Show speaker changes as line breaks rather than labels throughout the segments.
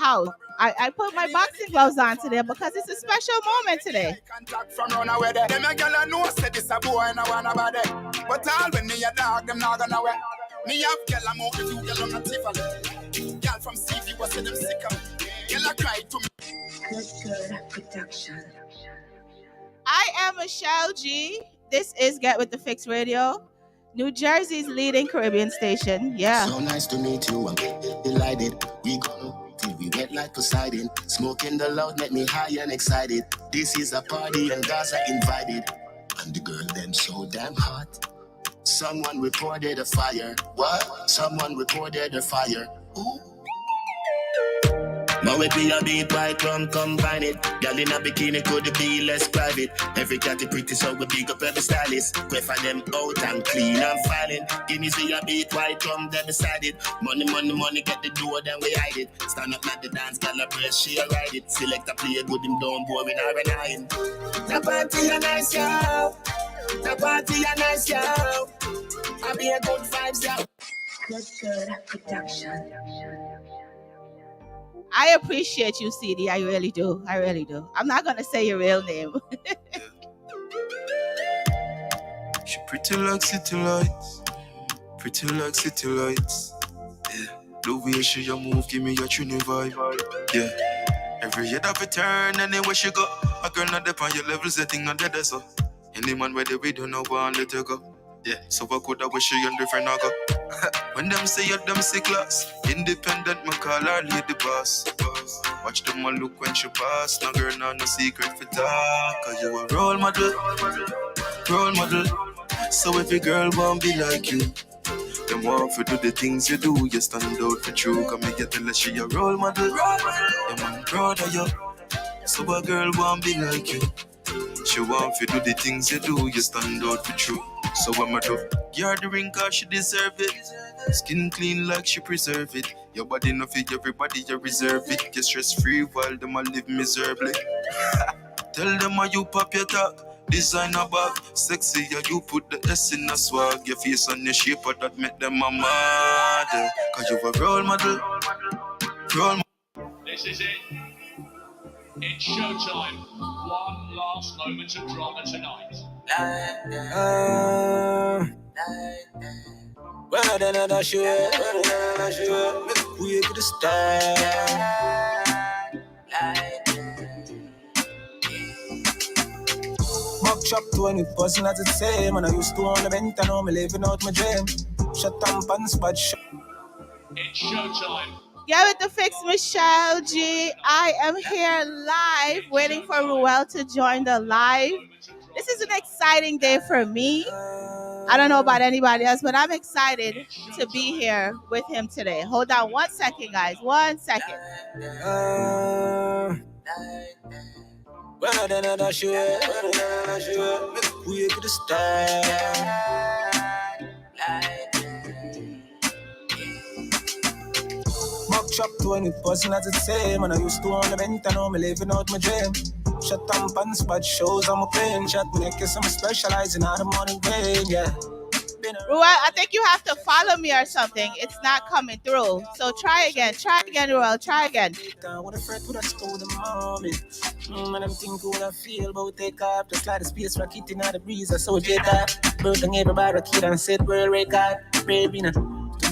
house. I put my boxing gloves on today because it's a special moment today. But all when me a dog, them not gonna wear. Me have girl a move if you girl on a tiffany. Girl from CV was them sick of. Girl a cry to me. Good production. I am Michelle G. This is Get With The Fix Radio, New Jersey's leading Caribbean station. Yeah. So nice to meet you. I'm delighted. We gonna till we wet like Poseidon. Smoking the loud make me high and excited. This is a party and Gaza invited. And the girl them so damn hot. Someone reported a fire. What? Someone reported a fire. Ooh. Now we be a beat white rum combine it. Girl in a bikini could be less private. Every cat is pretty so we big up every stylist. Prefer them out and clean and filing. Guineas we a beat white rum then beside it. Money, money, money get the door then we hide it. Stand up at the dance, girl a press, she a ride it. Select a play good him down boring or a nine. The party a nice yo. The party a nice yo. I be a good vibes yo. Good production. I appreciate you, CD. I really do. I really do. I'm not going to say your real name.
She pretty like city lights. Pretty like city lights. Yeah. The way she a move, give me a trini vibe. Yeah. Every year that we turn, anywhere she go. A girl not dep on your level, setting on dead so. Any man where they we don't know one, let her go. Yeah, so I could have wish she on different go. When them say you're them sick class, independent, my call her lady boss. Watch them all look when she pass. No girl, no secret for talk. Cause you a role model. Role model. So every girl won't be like you. Them want to do the things you do. You stand out for true. Come and get tell her she a role model. Yeah, man, proud of you. So a girl won't be like you. She want to do the things you do. You stand out for true. So I'ma do. You're the ring cause she deserve it. Skin clean like she preserve it. Your body no fit everybody you reserve it. Get stress free while them a live miserably. Tell them how you pop your talk. Designer bag, sexy how you put the S in a swag. Your face and your shape that make them a model. Cause you a role model. Role model.
This is it. It's showtime. One last moment of drama tonight.
Well, then I show we could start. Mock chop 20 buzzing at the same. And I used to on the vent and now I'm living out my dream. Shut up and spot shop.
It's showtime.
Get With The Fix, Michelle G. I am here live, waiting for Ruel to join the live. This is an exciting day for me. I don't know about anybody else, but I'm excited to be here with him today. Hold on 1 second, guys. 1 second.
Well, then I show we could start. Mock chop 20 buzzing at the same. And I used to on the vent and now I'm living out my dream. Shut up and spot shows I'm a pain. Shut me like I'm specializing out of morning rain, yeah.
Ruel, I think you have to follow me or something. It's not coming through. So try again. Try again, Ruel. Try again.
What a friend would have stole the moment. And I'm thinking what I feel about take off. Just like the space rocket in the breeze. I saw Jada. Burton everybody kid and said world record. Baby, to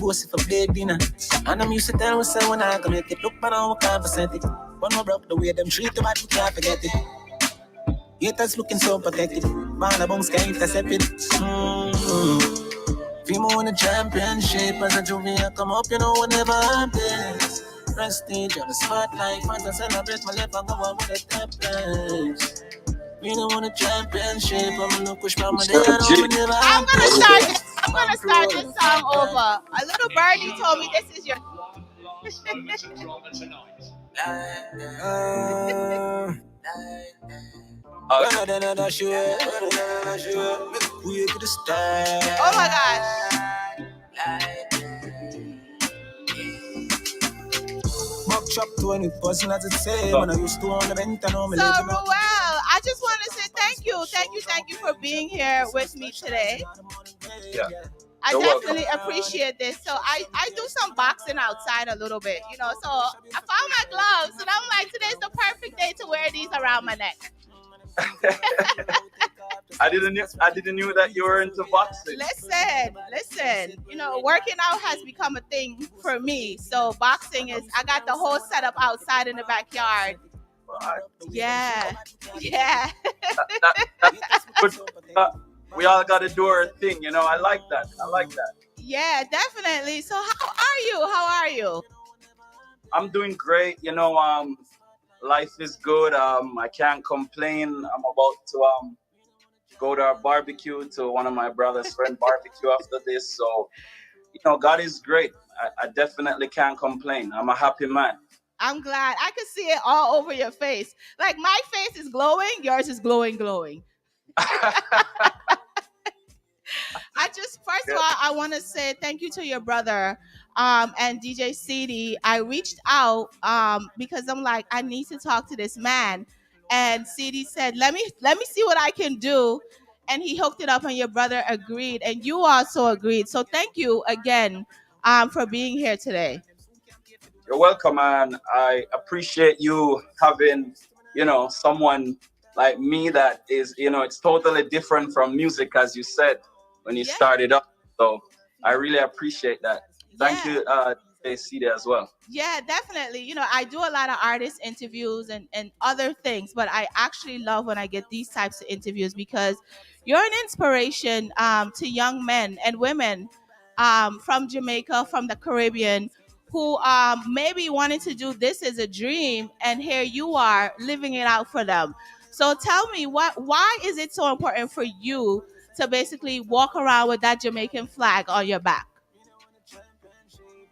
go see for big dinner. And I'm used to tell myself when I can make it look, but I don't compensate it. One more broke the way them treat the body, we can't forget it. Haters looking so pathetic. Man, I bones can't intercept it. Feel more in the championship. As a junior come up, you know, whenever I'm there. Prestige on the spotlight. Fans to celebrate my life, I go on with the top place. We don't want a championship. I'm gonna push my day. I'm
gonna start this song over. A little birdie told me this is your.
Oh
my gosh.
Mock chop 20 buzzing at the same. And I used to on the vent and now I'm living out.
So, Ruel, I just want to say thank you for being here with me today.
Yeah.
I definitely appreciate this. So I do some boxing outside a little bit, you know. So I found my around my neck.
I didn't knew that you were into boxing.
Listen. Working out has become a thing for me. So boxing is. I got the whole setup outside in the backyard. Yeah.
But, we all got to do our thing, I like that.
Yeah, definitely. So how are you?
I'm doing great. Life is good. I can't complain. I'm about to go to a barbecue, to one of my brother's friend barbecue after this. So, God is great. I definitely can't complain. I'm a happy man.
I'm glad. I could see it all over your face. Like my face is glowing, yours is glowing. First of all, I want to say thank you to your brother and DJ CD. I reached out because I'm like, I need to talk to this man. And CD said, let me see what I can do. And he hooked it up and your brother agreed. And you also agreed. So thank you again for being here today.
You're welcome, and I appreciate you having, someone like me that is, it's totally different from music, as you said when you started up. So I really appreciate that. Thank you, JC, as well.
Yeah, definitely. I do a lot of artist interviews and other things, but I actually love when I get these types of interviews because you're an inspiration to young men and women from Jamaica, from the Caribbean, who maybe wanted to do this as a dream, and here you are living it out for them. So tell me, why is it so important for you to basically walk around with that Jamaican flag on your back?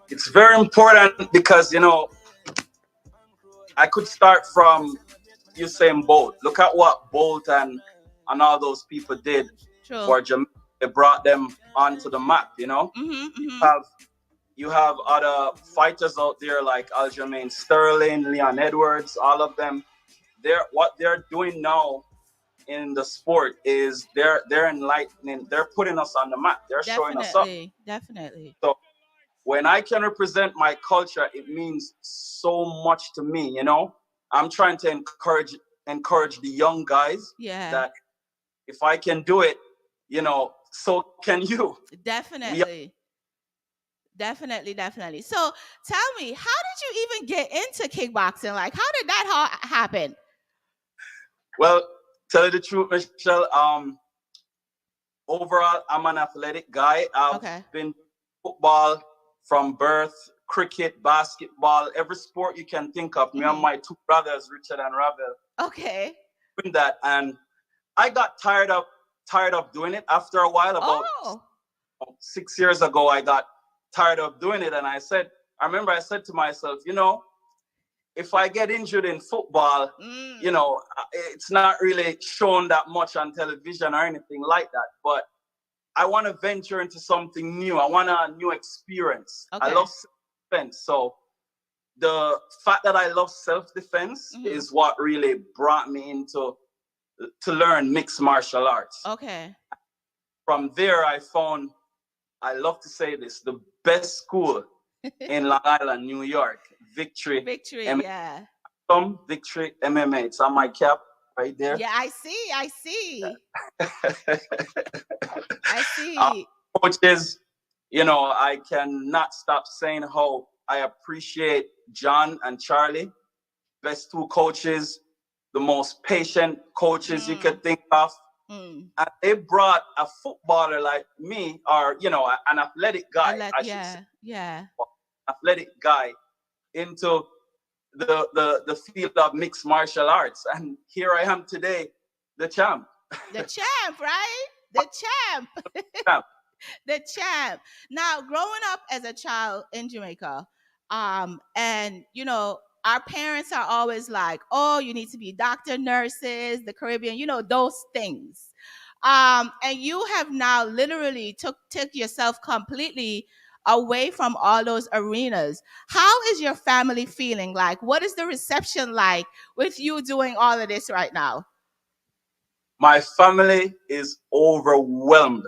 It's very important because, I could start from Usain Bolt. Look at what Bolt and all those people did for Jamaica. They brought them onto the map, You have other fighters out there like Aljamain Sterling, Leon Edwards, all of them. What they're doing now in the sport is they're enlightening. They're putting us on the map. They're showing us up.
Definitely.
So when I can represent my culture, it means so much to me. I'm trying to encourage the young guys that if I can do it, so can you.
Definitely. Definitely. So tell me, how did you even get into kickboxing? Like, how did that happen?
Well, tell you the truth, Michelle, overall, I'm an athletic guy. I've been football from birth, cricket, basketball, every sport you can think of. Me and my two brothers, Richard and Ruel.
Okay.
Doing that, and I got tired of doing it after a while. About 6 years ago, I got tired of doing it, and I remember I said to myself, if I get injured in football, it's not really shown that much on television or anything like that. But I want to venture into something new. I want a new experience. I love self-defense. So the fact that I love self-defense is what really brought me to learn mixed martial arts.
Okay.
From there, I found, I love to say this, the best school in Long Island, New York. Victory,
yeah.
Victory MMA. It's on my cap right there.
Yeah, I see. I see.
Coaches, I cannot stop saying how I appreciate John and Charlie. Best two coaches, the most patient coaches you could think of. And they brought a footballer like me, or, an athletic guy, I should say.
Yeah.
Athletic guy into the field of mixed martial arts, and here I am today, the champ.
The champ, right? The champ. The champ. Now, growing up as a child in Jamaica, and our parents are always like, "Oh, you need to be doctor, nurses, the Caribbean, those things." And you have now literally took yourself completely away from all those arenas. How is your family feeling? Like, what is the reception like with you doing all of this right now?
My family is overwhelmed.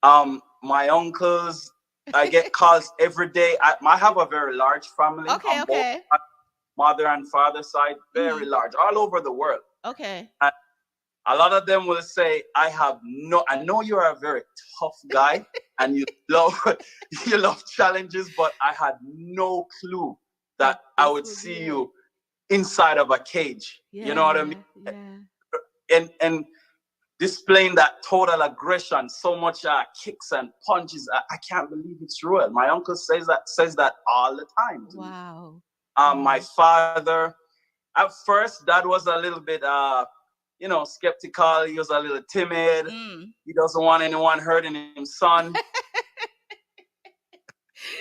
My uncles, I get calls every day. I have a very large family.
Okay.
mother and father side, very large, all over the world.
Okay.
And a lot of them will say, I know you're a very tough guy and you love challenges, but I had no clue that I would see you inside of a cage. You know what I mean?
Yeah.
And displaying that total aggression, so much kicks and punches. I can't believe it's Ruel. My uncle says that all the time.
Wow.
My father, at first, Dad was a little bit, skeptical. He was a little timid. He doesn't want anyone hurting him, son.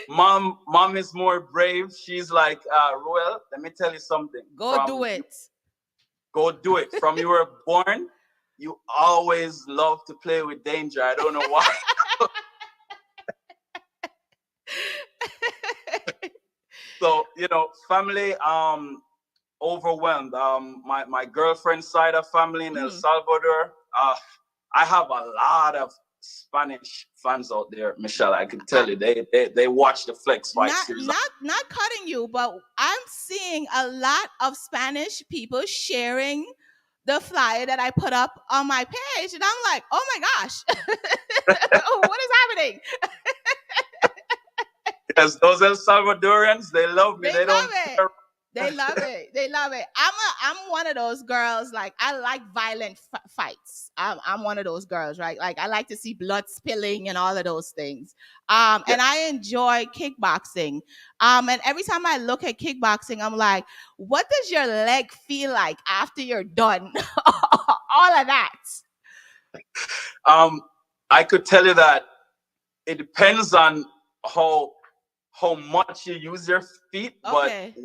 Mom is more brave. She's like, Ruel, let me tell you something.
Go do it.
From you were born, you always love to play with danger. I don't know why. So, family, overwhelmed. My girlfriend's side of family in El Salvador. I have a lot of Spanish fans out there, Michelle. I can tell you, they watch the Flex Fight series.
Not cutting you, but I'm seeing a lot of Spanish people sharing the flyer that I put up on my page, and I'm like, oh my gosh, what is happening?
Yes, those El Salvadorians, they love me. They don't care.
They love it. They love it. I'm one of those girls. Like, I like violent fights. I'm one of those girls, right? Like, I like to see blood spilling and all of those things. And I enjoy kickboxing. And every time I look at kickboxing, I'm like, what does your leg feel like after you're done? All of that.
I could tell you that it depends on how much you use your feet,
Okay.
but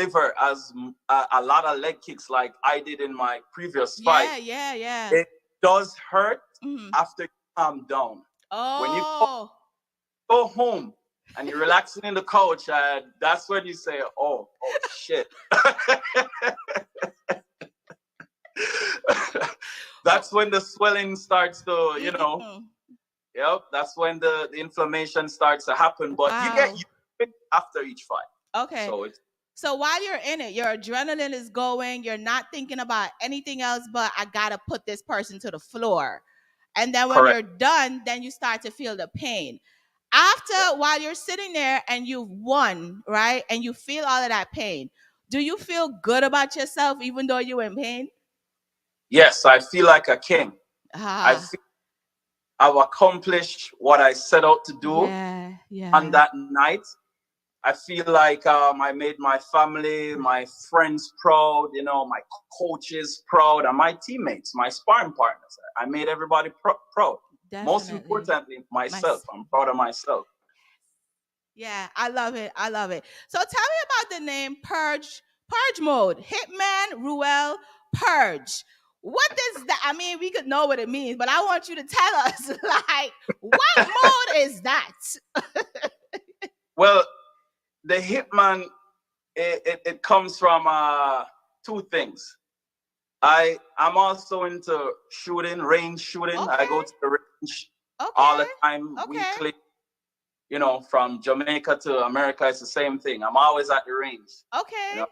liver as a lot of leg kicks like I did in my previous fight.
Yeah.
It does hurt after you calm down.
Oh.
When you go home and you're relaxing in the couch, that's when you say, oh shit. That's when the swelling starts to, Yep, that's when the inflammation starts to happen. But you get used to it after each fight.
Okay. So while you're in it, your adrenaline is going. You're not thinking about anything else but I got to put this person to the floor. And then when you're done, then you start to feel the pain. While you're sitting there and you've won, right? And you feel all of that pain. Do you feel good about yourself even though you're in pain?
Yes, I feel like a king. I feel I've accomplished what I set out to do on that night. I feel like I made my family, my friends proud, my coaches proud, and my teammates, my sparring partners. I made everybody proud.
Definitely.
Most importantly, myself. I'm proud of myself.
Yeah, I love it. So tell me about the name Purge Mode. Hitman Ruel Purge. What does that? I mean, we could know what it means, but I want you to tell us, like, what mode is that?
Well, the Hitman, it comes from two things. I'm also into shooting, range shooting. Okay. I go to the range all the time, weekly. From Jamaica to America, it's the same thing. I'm always at the range.
Okay.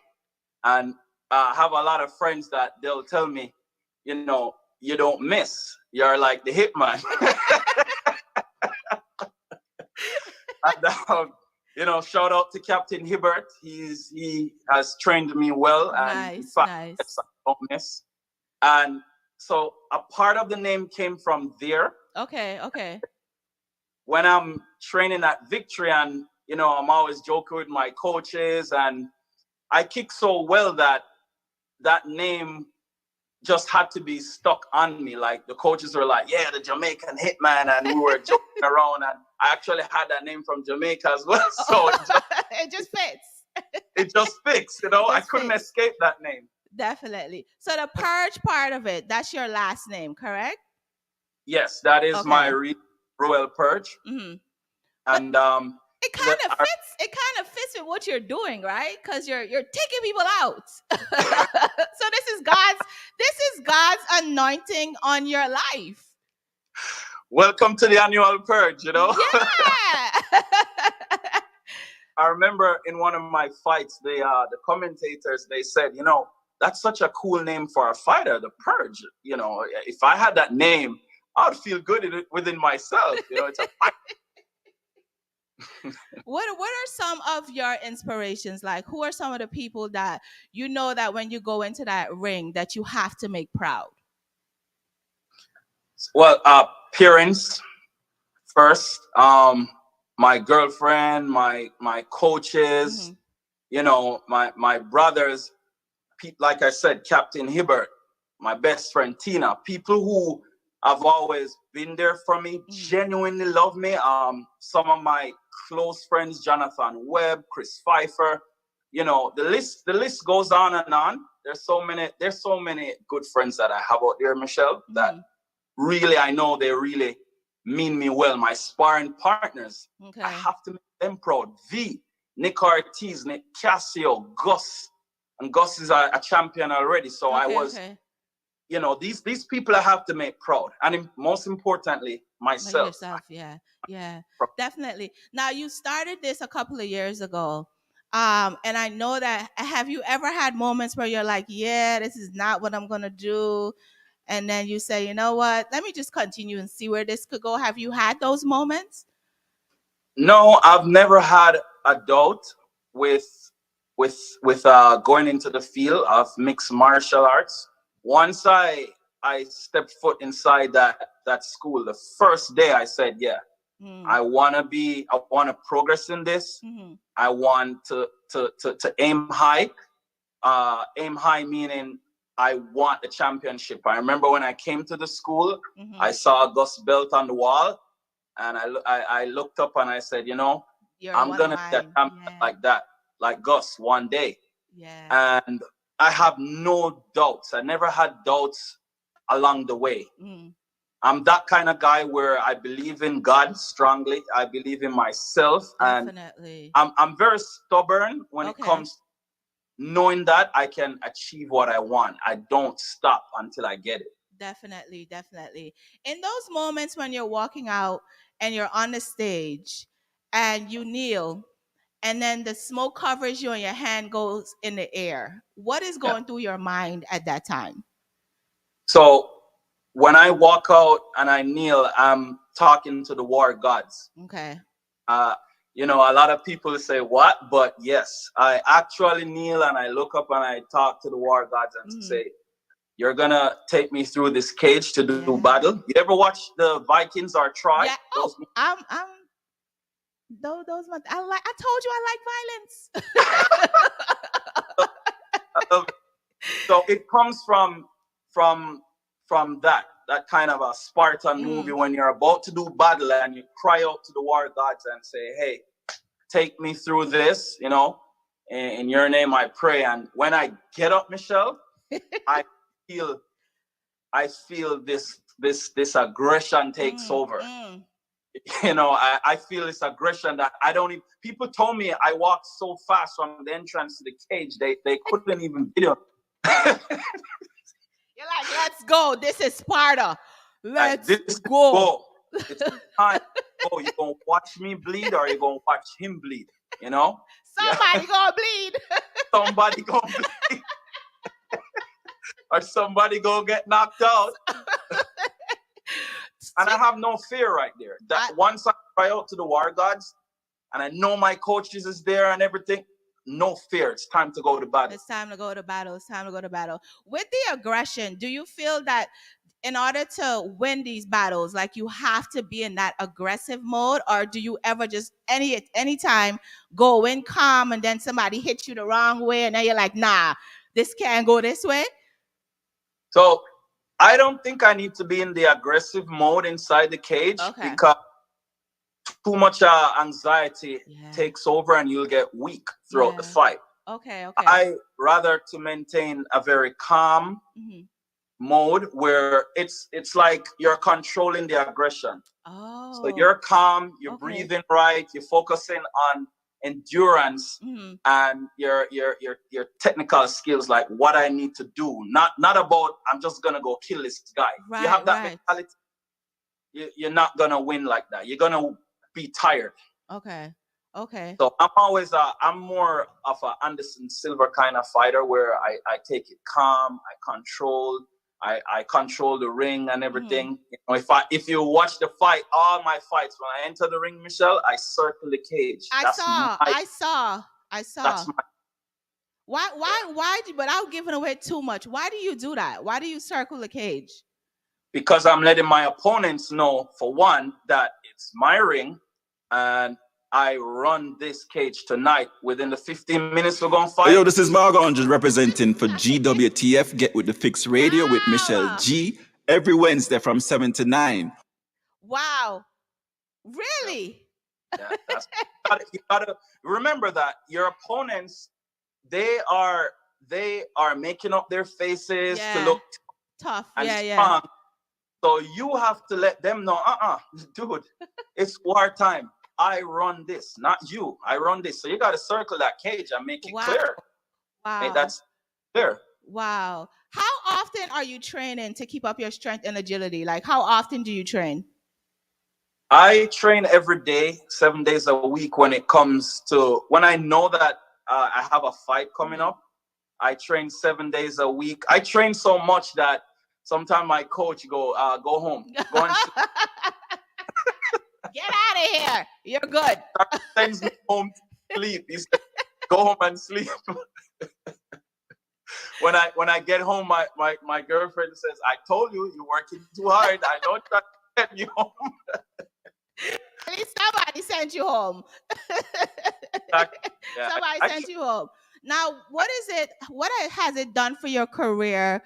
And I have a lot of friends that they'll tell me, you don't miss. You're like the Hitman. And, shout out to Captain Hibbert. He has trained me well. And
nice.
I don't miss. And so a part of the name came from there.
Okay.
When I'm training at Victory and, I'm always joking with my coaches and I kick so well that name just had to be stuck on me. Like the coaches were like, yeah, the Jamaican Hitman. And we were joking around. And I actually had that name from Jamaica as well. So
it just fits.
It just fits, I couldn't escape that name.
Definitely. So the Purge part of it, that's your last name, correct?
Yes, that is my Ruel Purge.
Mm-hmm.
And
it kind of fits with what you're doing, right? Because you're taking people out. So this is God's anointing on your life.
Welcome to the annual purge,
Yeah.
I remember in one of my fights, the commentators, they said, that's such a cool name for a fighter, the Purge. If I had that name, I'd feel good within myself. It's a fight.
What are some of your inspirations? Like, who are some of the people that that when you go into that ring that you have to make proud?
Well, parents first. My girlfriend, my coaches, my brothers. Like I said, Captain Hibbert, my best friend Tina. People who have always been there for me, genuinely love me. Some of my close friends, Jonathan Webb, Chris Pfeiffer. The list goes on and on. There's so many good friends that I have out there, Michelle, that really I know they really mean me well. My sparring partners, I have to make them proud. Nick Ortiz, Nick Casio, Gus. And Gus is a champion already. So I was, these people I have to make proud. And most importantly, myself.
Yourself, yeah, definitely. Now, you started this a couple of years ago. And I know that, have you ever had moments where you're like, yeah, this is not what I'm going to do? And then you say, you know what, let me just continue and see where this could go. Have you had those moments?
No, I've never had a doubt with going into the field of mixed martial arts. Once I stepped foot inside that school, the first day I said, yeah, I want to progress in this. I want to aim high. Aim high meaning I want the championship. I remember when I came to the school, I saw Gus belt on the wall, and I looked up and I said, I'm gonna be a champion like that, like Gus one day. Yeah. And I have no doubts. I never had doubts along the way. I'm that kind of guy where I believe in God strongly. I believe in myself.
Definitely.
And I'm very stubborn when it comes knowing that I can achieve what I want. I don't stop until I get it.
Definitely. In those moments when you're walking out and you're on the stage and you kneel and then the smoke covers you and your hand goes in the air, what is going through your mind at that time?
So when I walk out and I kneel, I'm talking to the war gods.
Okay.
A lot of people say what, but yes, I actually kneel and I look up and I talk to the war gods and say, you're gonna take me through this cage to do battle. You ever watch the Vikings or Troy?
Yeah. I'm those. I told you I like
violence. So it comes from that kind of a Spartan movie when you're about to do battle and you cry out to the war gods and say, hey, take me through this, in your name I pray. And when I get up, Michelle, I feel this aggression takes over. I feel this aggression that I don't even, people told me I walked so fast from the entrance to the cage, they couldn't even video.
You're like, let's go. This is Sparta. Let's go.
It's time. Oh, you gonna watch me bleed or you gonna watch him bleed?
Somebody gonna bleed.
Somebody gonna bleed. Or somebody gonna get knocked out. And I have no fear right there. That once I cry out to the war gods and I know my coaches is there and everything, no fear. It's time to go to battle.
It's time to go to battle. With the aggression, do you feel that in order to win these battles, like you have to be in that aggressive mode, or do you ever just anytime go in calm and then somebody hits you the wrong way and then you're like, nah, this can't go this way?
So I don't think I need to be in the aggressive mode inside the cage because too much anxiety takes over and you'll get weak throughout the fight.
Okay.
I rather to maintain a very calm mode where it's like you're controlling the aggression.
Oh.
So you're calm, you're breathing right, you're focusing on endurance and your technical skills, like what I need to do. Not about I'm just gonna go kill this guy.
Right,
you have that mentality, you're not gonna win like that. You're gonna be tired.
Okay. Okay.
So I'm more of a Anderson Silva kind of fighter where I take it calm, I control the ring and everything. You know, if you watch the fight, all my fights, when I enter the ring, Michelle, I circle the cage.
I saw.
That's my
Why, without giving away too much, why do you do that? Why do you circle the cage?
because I'm letting my opponents know, for one, that it's my ring and I run this cage tonight. Within the 15 minutes we're going to fight.
Yo, this is Margot just representing for GWTF, Get With The Fix Radio with Michelle G. Every Wednesday from 7 to 9.
Wow. Really?
Yeah, you gotta remember that your opponents, they are making up their faces to look
tough
and
strong.
Yeah. So you have to let them know, dude, it's wartime. I run this, not you. I run this. So you got to circle that cage and make it clear.
Wow.
Hey, that's clear.
Wow. How often are you training to keep up your strength and agility? Like, how often do you train?
I train every day, 7 days a week. When it comes to, when I know that I have a fight coming up, I train 7 days a week. I train so much that sometimes my coach go home. Go and
get out of here. You're good.
Sends me home to sleep. He said, go home and sleep. When I get home, my girlfriend says, I told you, you're working too hard. I don't try to get you home.
At least somebody sent you home.
Yeah,
somebody sent you home. Now, what has it done for your career,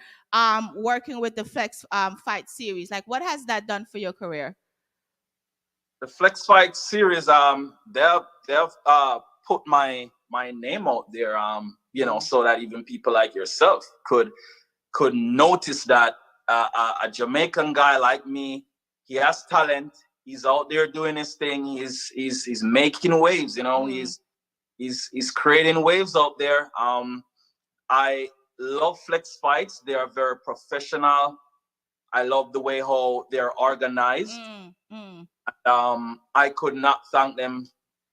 working with the Flex Fight series? Like, what has that done for your career?
The Flex Fight series, they've put my name out there, you know, so that even people like yourself could notice that a Jamaican guy like me, he has talent. He's out there doing his thing. He's making waves, you know. He's creating waves out there. I love Flex Fights. They are very professional. I love the way how they're organized. I could not thank them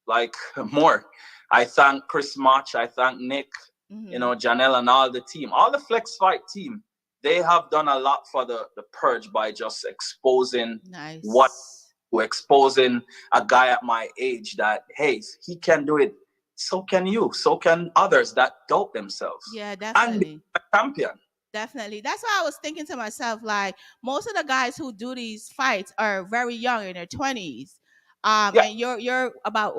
like more. I thank Chris March. I thank Nick, you know, Janelle and all the team. All the Flex Fight team, they have done a lot for the purge by just exposing exposing a guy at my age that, hey, he can do it. So can you. So can others that doubt themselves.
Yeah, definitely.
And be a champion.
Definitely. That's why I was thinking to myself, like, most of the guys who do these fights are very young, in their 20s. And you're about,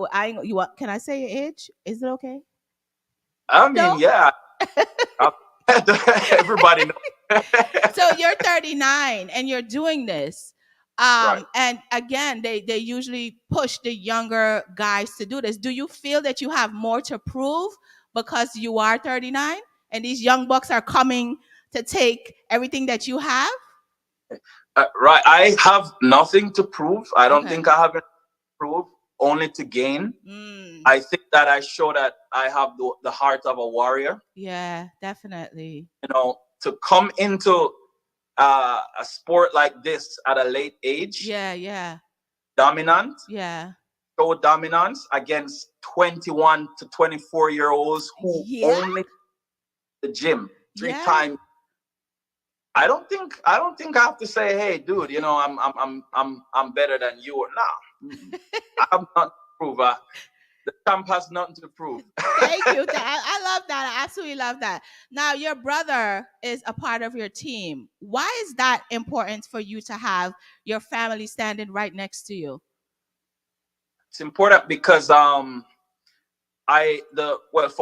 can I say your age? Is it okay?
I mean, yeah. Everybody knows.
So you're 39 and you're doing this. And again, they usually push the younger guys to do this. Do you feel that you have more to prove because you are 39 and these young bucks are coming to take everything that you have?
Right. I have nothing to prove. I don't think I have anything to prove, only to gain. I think that I show that I have the heart of a warrior.
Yeah, definitely.
You know, to come into a sport like this at a late age.
Yeah.
Dominant.
Yeah.
Show dominance against 21 to 24-year-olds who only the gym 3 times. I don't think I have to say, hey, dude, you know, I'm better than you. No, I'm not to prove. The champ has nothing to prove.
Thank you. I love that. I absolutely love that. Now, your brother is a part of your team. Why is that important for you to have your family standing right next to you?
It's important because for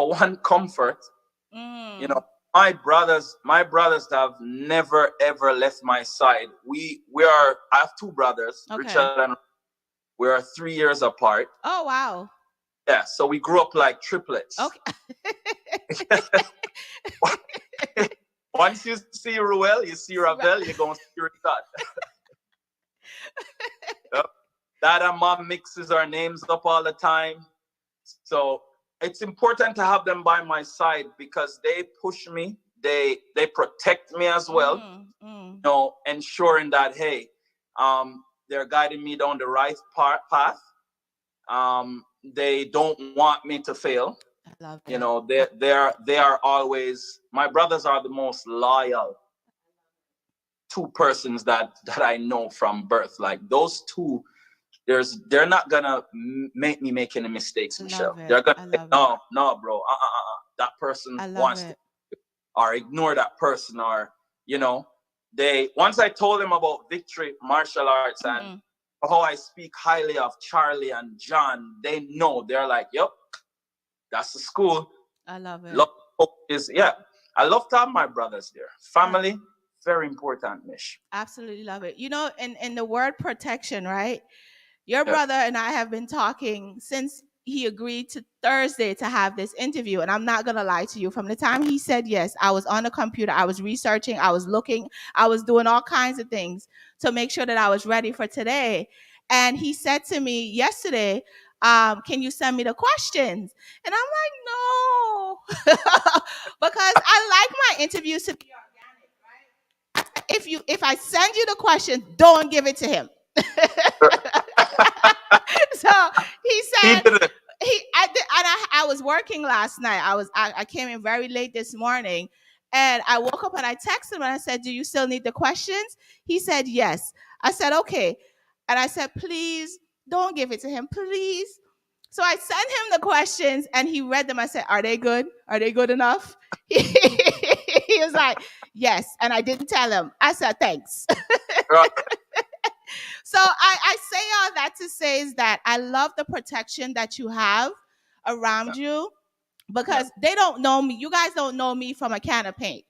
one, comfort. You know, my brothers have never ever left my side. I have 2 brothers, Richard and we are 3 years apart.
Oh wow.
Yeah, so we grew up like triplets.
Okay.
Once you see Ruel, you see Ravel, you're going to see Ricard. Yep. Dad and mom mixes our names up all the time. So it's important to have them by my side because they push me. They protect me as well. You know, ensuring that, hey, they're guiding me down the right path. they don't want me to fail.
I love that.
You know, they are always, my brothers are the most loyal two persons that I know from birth. Like those two, they're not gonna make me make any mistakes, Michelle. They're gonna say, no, bro, that person wants to, or ignore that person, or you know, they once I told them about Victory Martial Arts and how I speak highly of Charlie and John, they know. They're like, yep, that's the school.
I love it.
Love is, yeah. I love to have my brothers there. Family, very important, Mish.
Absolutely love it. You know, in the word protection, right? Your brother and I have been talking since he agreed to Thursday to have this interview. And I'm not going to lie to you. From the time he said yes, I was on the computer. I was researching. I was looking. I was doing all kinds of things to make sure that I was ready for today. And he said to me yesterday, can you send me the questions? And I'm like, no, because I like my interviews to be organic, right? If I send you the questions, don't give it to him. So he said I was working last night. I came in very late this morning, and I woke up and I texted him and I said, do you still need the questions? He said yes. I said okay, and I said, please don't give it to him, please. So I sent him the questions and he read them. I said, are they good? Are they good enough? He was like, yes. And I didn't tell him. I said, thanks. So I say all that to say is that I love the protection that you have around you, because they don't know me. You guys don't know me from a can of paint.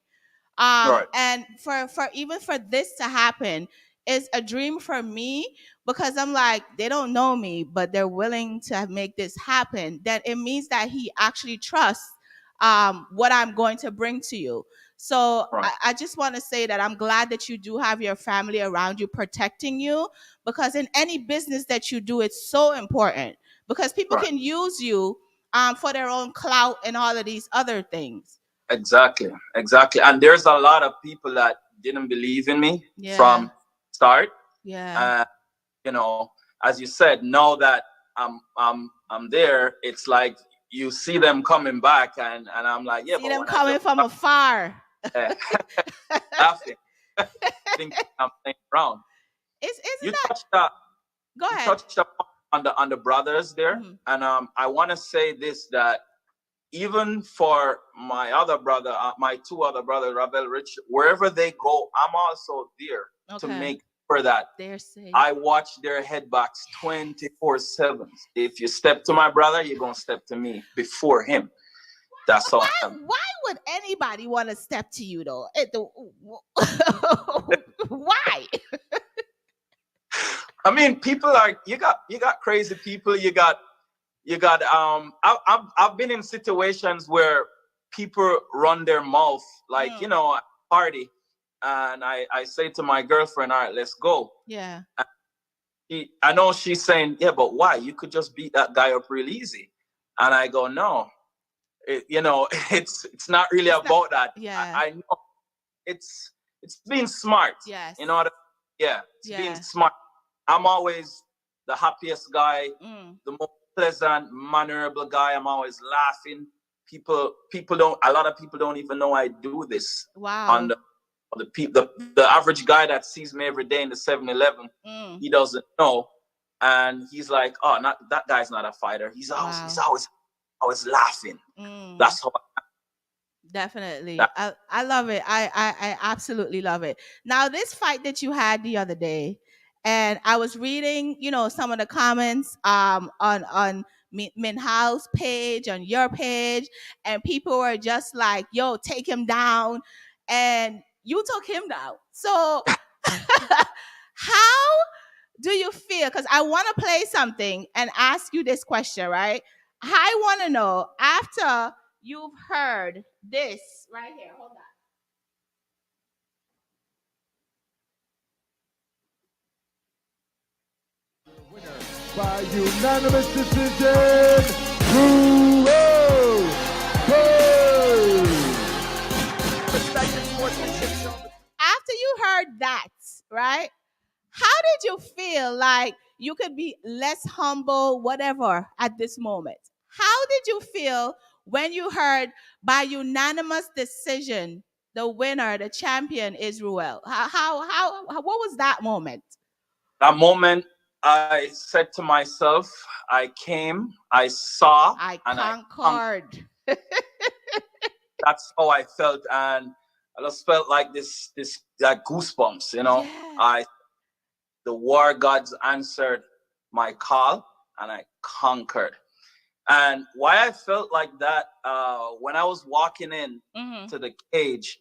And for even for this to happen is a dream for me, because I'm like, they don't know me, but they're willing to make this happen. That it means that he actually trusts what I'm going to bring to you. So I just want to say that I'm glad that you do have your family around you protecting you, because in any business that you do, it's so important, because people can use you for their own clout and all of these other things.
Exactly. And there's a lot of people that didn't believe in me from start.
Yeah.
You know, as you said, now that I'm there, it's like you see them coming back, and I'm like, yeah,
see them coming from afar.
Laughing. Think I'm playing around.
You touched that. Go ahead.
You touched on the brothers there, and I want to say this, that even for my other brother, my two other brothers, Ruel, Rich, wherever they go, I'm also there to make sure that I watch their headbacks 24/7. If you step to my brother, you're gonna step to me before him. That's all.
Why would anybody want to step to you though? Why?
I mean, people are, you got crazy people. You got I've been in situations where people run their mouth, like, you know, at a party, and I say to my girlfriend, all right, let's go.
Yeah.
I know she's saying, yeah, but why? You could just beat that guy up real easy. And I go, no, you know, it's not really about that.
Yeah.
I know it's being smart.
Yes.
You know what it's being smart. I'm always the happiest guy, the most pleasant, mannerable guy. I'm always laughing. A lot of people don't even know I do this.
Wow.
On the average guy that sees me every day in the 7-Eleven, he doesn't know, and he's like, oh, that guy's not a fighter. He's always laughing. That's how.
Definitely. I love it. I absolutely love it. Now, this fight that you had the other day, and I was reading, you know, some of the comments on Minhal's page, on your page, and people were just like, yo, take him down. And you took him down. So how do you feel? Because I want to play something and ask you this question, right? I want to know, after you've heard this right here, hold on.
By unanimous decision, Ruel.
After you heard that, right? How did you feel? Like, you could be less humble, whatever, at this moment. How did you feel when you heard by unanimous decision the winner, the champion is Ruel? What was that moment?
That moment, I said to myself, I came, I saw,
I
and
conquered.
That's how I felt, and I just felt like this like goosebumps, you know.
Yeah.
The war gods answered my call, and I conquered. And why I felt like that, when I was walking in to the cage,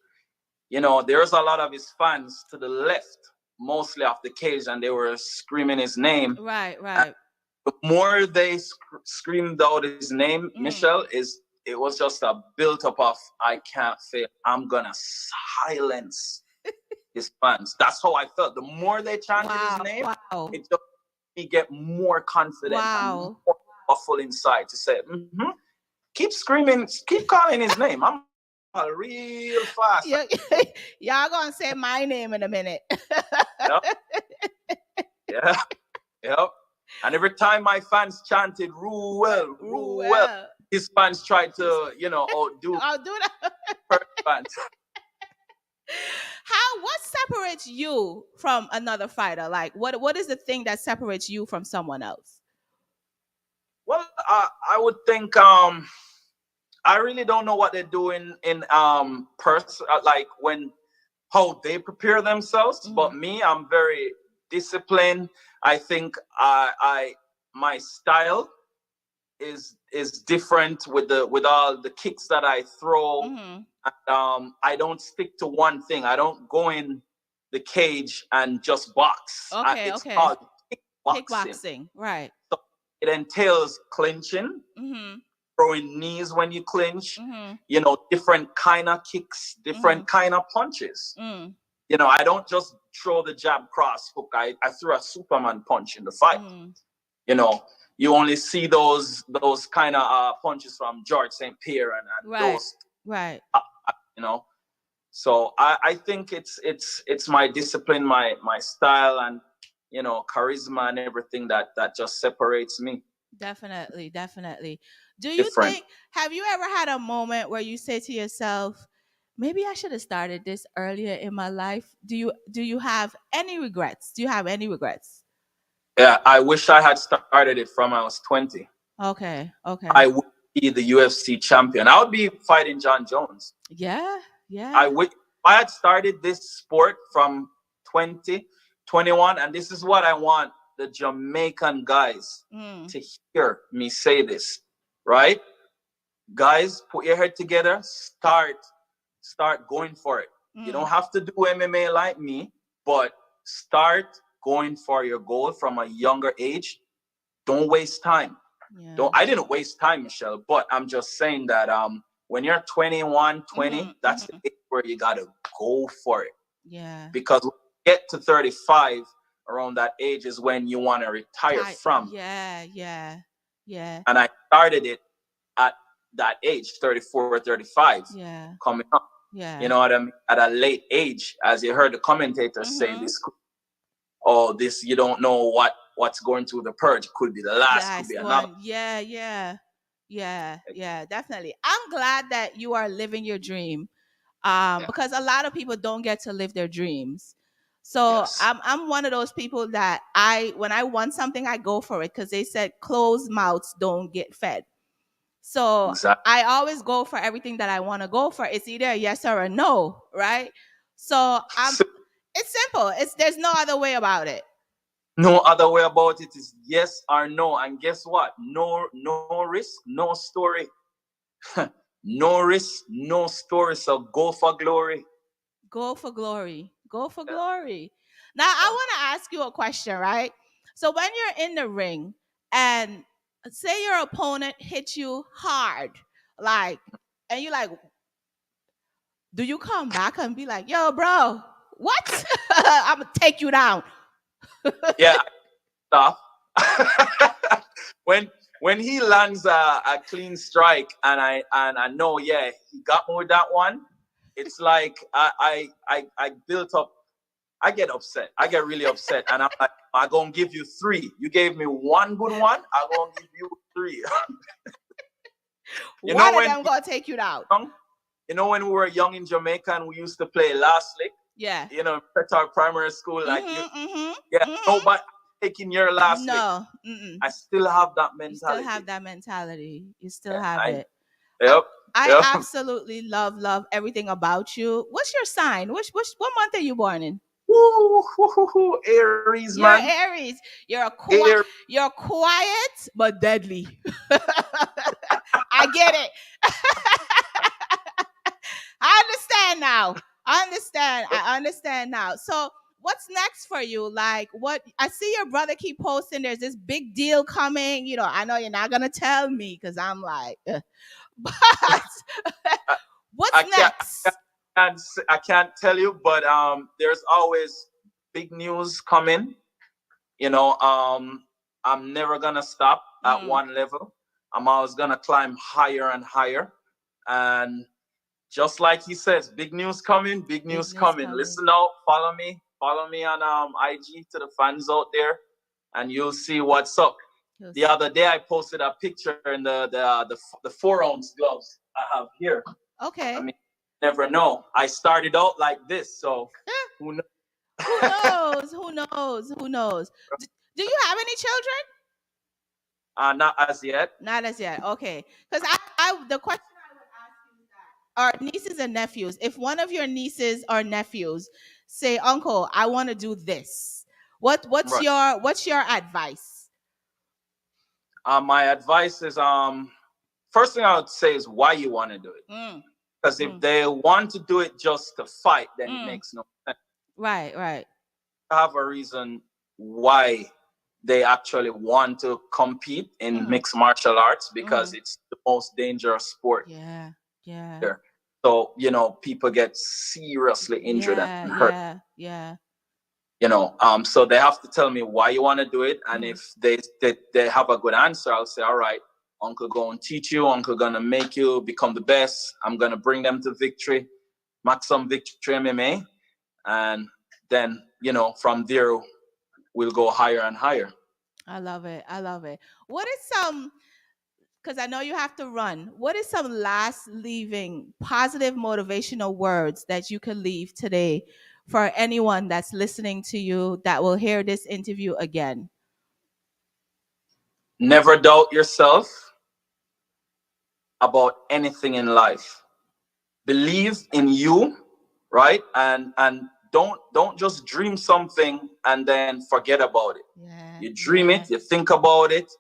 you know, there's a lot of his fans to the left, mostly of the cage, and they were screaming his name.
Right.
And the more they screamed out his name, Michelle, it was just a built up of, I can't fail. I'm gonna silence his fans. That's how I felt. The more they chanted his name, it just made me get more confident and more powerful inside to say, keep screaming, keep calling his name. I'm real fast.
Y'all gonna say my name in a minute.
Yep. And every time my fans chanted Ruel, his fans tried to, you know, outdo that. Fans.
What separates you from another fighter? Like, what is the thing that separates you from someone else?
Well, I would think I really don't know what they're doing in person, like how they prepare themselves. But me, I'm very disciplined. I think my style is different with all the kicks that I throw. And, I don't stick to one thing. I don't go in the cage and just box. It's called
kickboxing. Right.
So it entails clinching, throwing knees when you clinch, you know, different kind of kicks, different kind of punches. You know, I don't just throw the jab cross hook. I threw a Superman punch in the fight. You know, you only see those kind of punches from George St. Pierre and those.
Right.
You know, so I think it's my discipline, my style, and, you know, charisma and everything that just separates me.
Definitely. Do you think, have you ever had a moment where you say to yourself, maybe I should have started this earlier in my life? Do you have any regrets?
Yeah, I wish I had started it from I was 20.
Okay.
I would be the UFC champion. I would be fighting John Jones.
Yeah.
If I had started this sport from 20, 21, and this is what I want the Jamaican guys to hear me say this, right? Guys, put your head together, start going for it. You don't have to do MMA like me, but start going for your goal from a younger age. Don't waste time. Yeah. I didn't waste time, Michelle, but I'm just saying that when you're 21, 20, that's the age where you got to go for it.
Yeah.
Because when you get to 35, around that age is when you want to retire from.
Yeah.
And I started it at that age, 34 or 35, coming up.
Yeah.
You know what I mean? At a late age, as you heard the commentators say, this, you don't know what's going through the purge. It could be the last, could be another.
Yeah, definitely. I'm glad that you are living your dream, because a lot of people don't get to live their dreams. So I'm one of those people that when I want something, I go for it, because they said closed mouths don't get fed. So I always go for everything that I want to go for. It's either a yes or a no, right? So it's simple. There's no other way about it.
No other way about it is yes or no. And guess what? No risk, no story. No risk, no story. So go for glory.
Go for glory. Now, I want to ask you a question, right? So when you're in the ring and say your opponent hits you hard, and you're like, do you come back and be like, yo, bro, what? I'm going to take you down.
Yeah. Stop. When he lands a clean strike and I know, he got me with that one, it's like I built up I get upset. I get really upset. And I'm like, I'm going to give you 3. You gave me one good one. I'm going to give you 3.
One of them going to take you out.
You know, when we were young in Jamaica and we used to play last lick?
Yeah.
You know, Petard Primary School. Like, nobody taking your last lick.
No.
I still have that mentality.
You still have that mentality. You still have it.
Yep.
I absolutely love everything about you. What's your sign? What month are you born in?
Aries, man.
You're Aries. You're quiet but deadly. I get it. I understand now. So what's next for you? Like, what I see your brother keep posting, there's this big deal coming. You know, I know you're not gonna tell me because I'm like, but what's next?
I can't tell you, but there's always big news coming. You know, I'm never gonna stop at one level. I'm always gonna climb higher and higher. And just like he says, big news coming, big news coming. Listen out, follow me on IG to the fans out there, and you'll see what's up. The other day I posted a picture in the 4-ounce gloves I have here.
Okay.
I mean, never know. I started out like this, so who knows?
Who knows? Do you have any children?
Not as yet.
Not as yet. Okay. Because the question I would ask you is that are nieces and nephews. If one of your nieces or nephews say, "Uncle, I want to do this," what's your advice?
My advice is first thing I would say is why you want to do it. Because if they want to do it just to fight, then it makes no sense.
Right.
Have a reason why they actually want to compete in mixed martial arts, because it's the most dangerous sport.
Yeah.
So, you know, people get seriously injured and hurt.
Yeah.
You know, so they have to tell me why you want to do it. And if they have a good answer, I'll say, all right, Uncle going to teach you. Uncle going to make you become the best. I'm going to bring them to victory, Maximum Victory MMA. And then, you know, from there, we'll go higher and higher.
I love it. What is because I know you have to run. What is some last leaving positive motivational words that you could leave today for anyone that's listening to you that will hear this interview again?
Never doubt yourself about anything in life. Believe in you, right? And don't just dream something and then forget about it. You dream it, you think about it,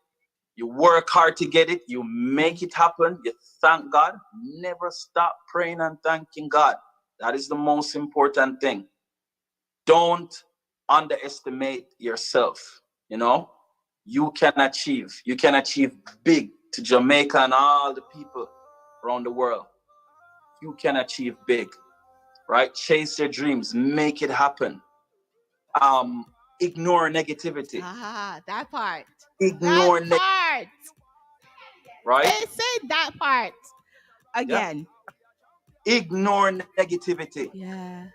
you work hard to get it, you make it happen, you thank God. Never stop praying and thanking God. That is the most important thing. Don't underestimate yourself. You know, you can achieve big to Jamaica and all the people around the world. You can achieve big, right? Chase your dreams, make it happen. Ignore negativity.
That part.
Ignore
that part.
Right?
Say that part again.
Yeah. Ignore negativity.
Yeah.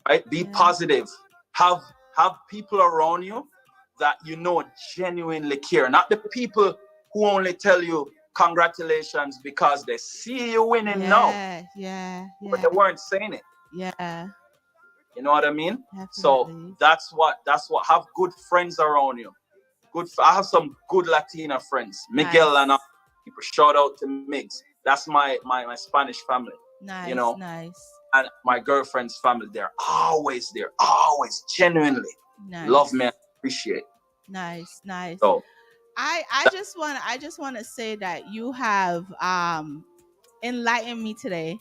Right? Be positive. Have people around you that you know genuinely care. Not the people who only tell you congratulations because they see you winning.
Yeah.
But they weren't saying it.
Yeah.
You know what I mean?
Definitely.
So that's what have good friends around you. I have some good Latina friends. Miguel and people. Shout out to Migs. That's my Spanish family.
Nice.
You know?
Nice.
And my girlfriend's family, they're always there, always genuinely love me and appreciate.
Nice.
So
I just want to say that you have enlightened me today.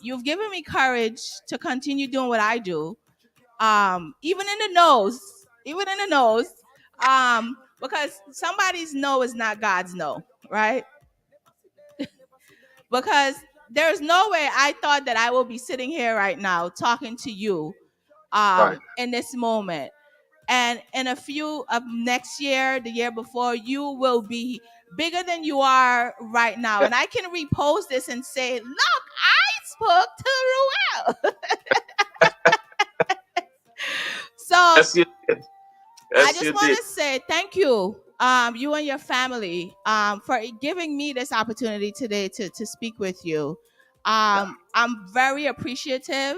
You've given me courage to continue doing what I do. Even in the nose. Because somebody's no is not God's no, right? Because there's no way I thought that I will be sitting here right now talking to you in this moment. And in a few of next year, the year before, you will be bigger than you are right now. And I can repost this and say, look, I spoke to Ruel.
Yes, you did. Yes,
I just
you
want
did.
to say thank you, you and your family, for giving me this opportunity today to speak with you. I'm very appreciative,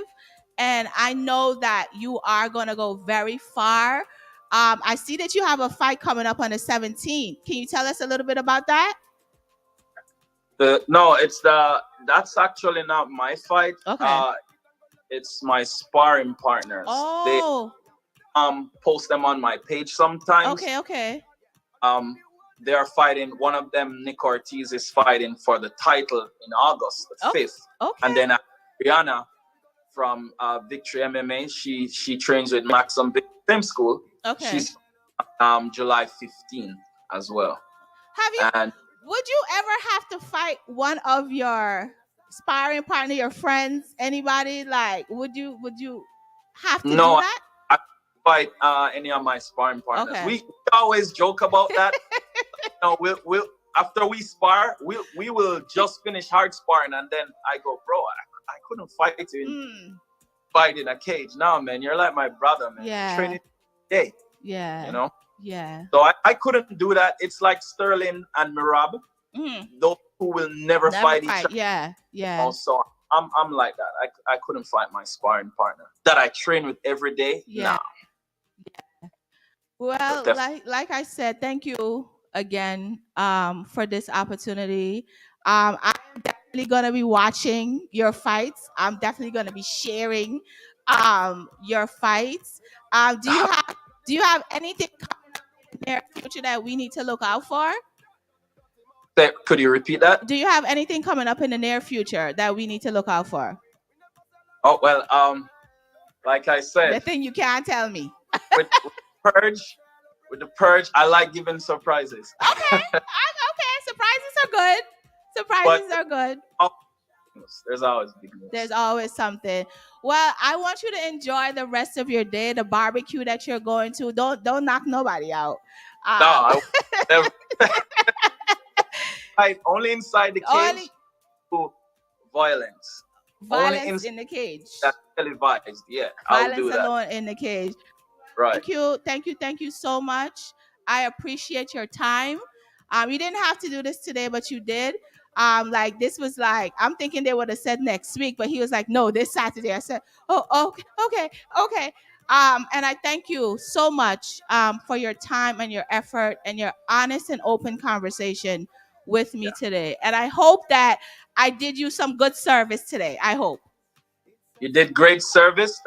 and I know that you are going to go very far. I see that you have a fight coming up on the 17th. Can you tell us a little bit about that?
No, that's actually not my fight.
Okay.
It's my sparring partners. They
Oh,
post them on my page sometimes.
okay.
They are fighting. One of them, Nick Ortiz, is fighting for the title in August the 5th.
Okay.
And then Rihanna from Victory MMA, she trains with Maxim Same School.
Okay.
She's July 15th as well.
Would you ever have to fight one of your sparring partner, your friends, anybody? Like, would you have to do that?
I fight any of my sparring partners.
Okay.
We always joke about that. We'll after we spar, we will just finish hard sparring, and then I go, bro, I couldn't fight you fight in a cage. No, man, you're like my brother, man.
Yeah.
Training day.
Yeah. Yeah.
So I couldn't do that. It's like Sterling and Mirab. Those who will never fight each other.
Yeah.
So I'm like that. I couldn't fight my sparring partner that I train with every day.
Yeah.
Nah.
Well, like I said, thank you again for this opportunity. I'm definitely gonna be watching your fights. I'm definitely gonna be sharing your fights. Do you have anything coming up in the near future that we need to look out for?
Could you repeat that?
Do you have anything coming up in the near future that we need to look out for?
Oh well, like I said,
the thing you can't tell me.
with the purge, I like giving surprises.
Okay. Surprises are good. Surprises are good.
There's always big news.
There's always something. Well, I want you to enjoy the rest of your day, the barbecue that you're going to. Don't knock nobody out.
No, I never. Only inside the cage. Violence.
Violence in the cage.
That's televised. Yeah,
Violence
I'll do that.
alone in the cage.
Right.
Thank you so much. I appreciate your time. You didn't have to do this today, but you did. Like this was like, I'm thinking they would have said next week, but he was like, no, this Saturday. I said, oh, okay. And I thank you so much for your time and your effort and your honest and open conversation with me today. And I hope that I did you some good service today. I hope.
You did great service.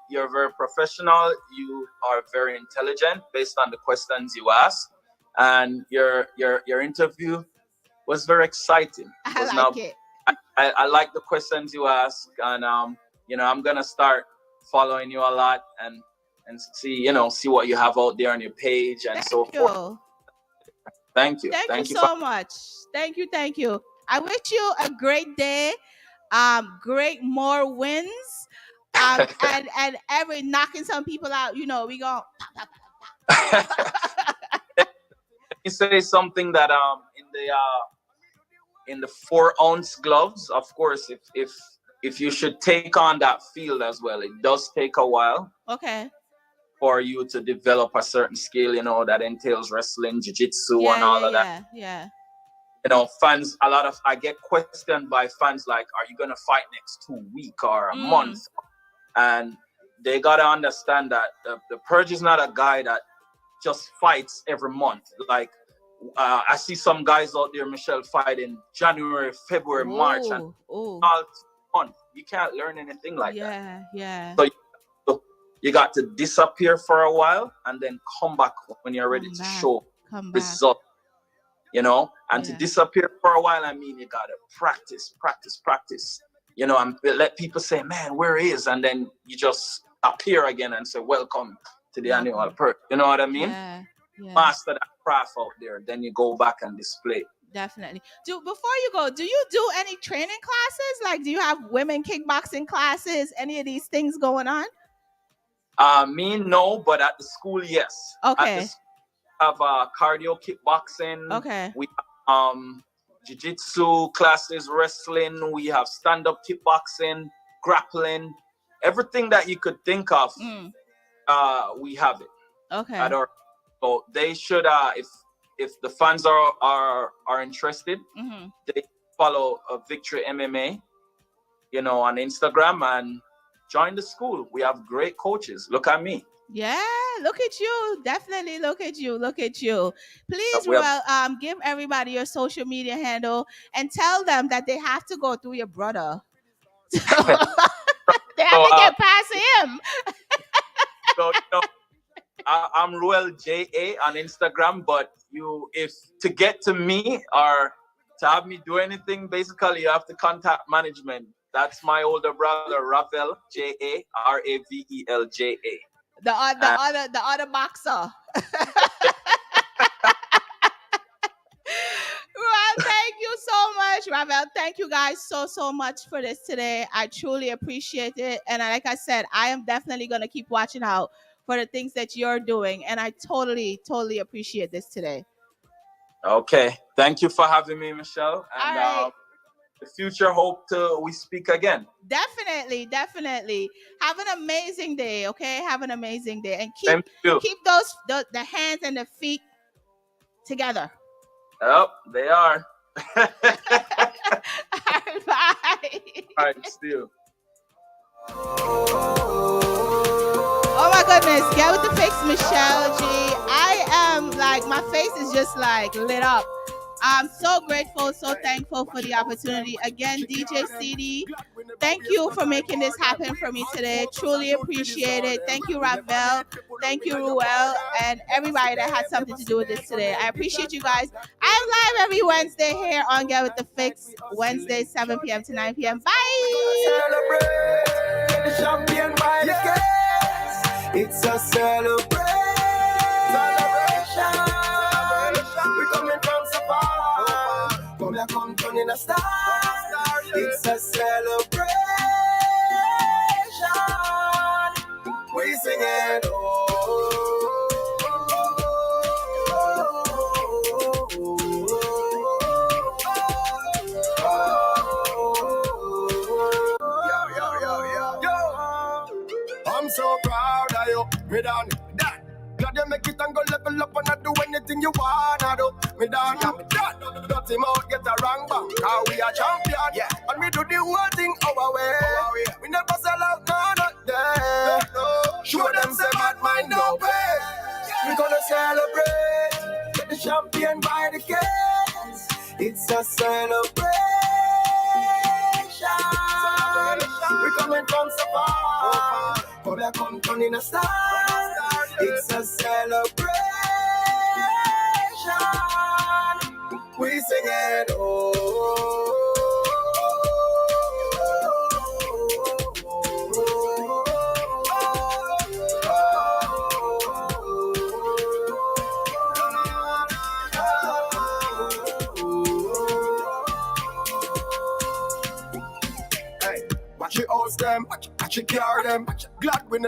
You're very professional. You are very intelligent based on the questions you asked, and your interview was very exciting.
I like it.
I like the questions you asked, and I'm gonna start following you a lot and see what you have out there on your page and so forth. Thank you.
Thank you so much. Thank you. I wish you a great day. Great more wins. And every knocking some people out, we go.
Let me say something that in the 4-ounce gloves, of course, if you should take on that field as well, it does take a while.
Okay.
For you to develop a certain skill, that entails wrestling, jiu-jitsu, and all of that.
Yeah.
Fans, I get questioned by fans like, are you going to fight next 2 weeks or a month? And they got to understand that the Purge is not a guy that just fights every month. Like, I see some guys out there, Michelle, fighting January, February, March, and all month. You can't learn anything like that.
Yeah.
So you got to disappear for a while and then come back when you're ready to show results. And to disappear for a while, I mean, you gotta practice, and let people say, man, where is? And then you just appear again and say, welcome to the annual Purge. You know what I mean?
Yeah.
Master that craft out there, then you go back and display.
Definitely. Before you go, do you do any training classes? Like, do you have women kickboxing classes? Any of these things going on?
Me, no, but at the school, yes.
Okay.
At the school, we have cardio kickboxing.
Okay.
We have jiu-jitsu classes, wrestling. We have stand-up kickboxing, grappling, everything that you could think of. we have it.
Okay.
So they should, if the fans are interested, they follow Victory MMA, on Instagram and join the school. We have great coaches. Look at me.
Yeah, look at you. Definitely look at you. Look at you. Please, Ruel, give everybody your social media handle and tell them that they have to go through your brother. They have to get past him.
So, I'm Ruel JA on Instagram, but if to get to me or to have me do anything, basically you have to contact management. That's my older brother, Ruel JA, RAVELJA.
The other boxer. Ruel, thank you so much. Ruel, thank you guys so much for this today. I truly appreciate it. And like I said, I am definitely going to keep watching out for the things that you're doing. And I totally appreciate this today.
Okay. Thank you for having me, Michelle. And
right.
The future hope we speak again.
Definitely. Have an amazing day, okay? Have an amazing day. And keep the hands and the feet together.
Yep, they are.
All right, bye.
All right, still.
Oh my goodness, get with the fix, Michelleg. I am my face is just lit up. I'm so grateful, so thankful for the opportunity. Again, DJ CD, thank you for making this happen for me today. Truly appreciate it. Thank you, Ruel. Thank you, Ruel, and everybody that had something to do with this today. I appreciate you guys. I'm live every Wednesday here on Get With The Fix, Wednesday, 7 p.m. to 9 p.m. Bye!
It's a celebration. We're coming from so far. Come turn in a star. It's a celebration. We sing it. I'm so proud of you. Me done that. Glad you make it and go level up and not do anything you wanna do. Me done, yeah, me done. Dirty mouth get a wrong back. Cause we are champion. Yeah. And we do the whole thing our way. We never sell out, no, not there. Show them say bad mind no pay. We gonna celebrate. Get the champion by the case. It's a celebration. We coming from so far. Come turn in a star. It's a celebration. We sing it. Watch it house them, watch it car them. Glad we never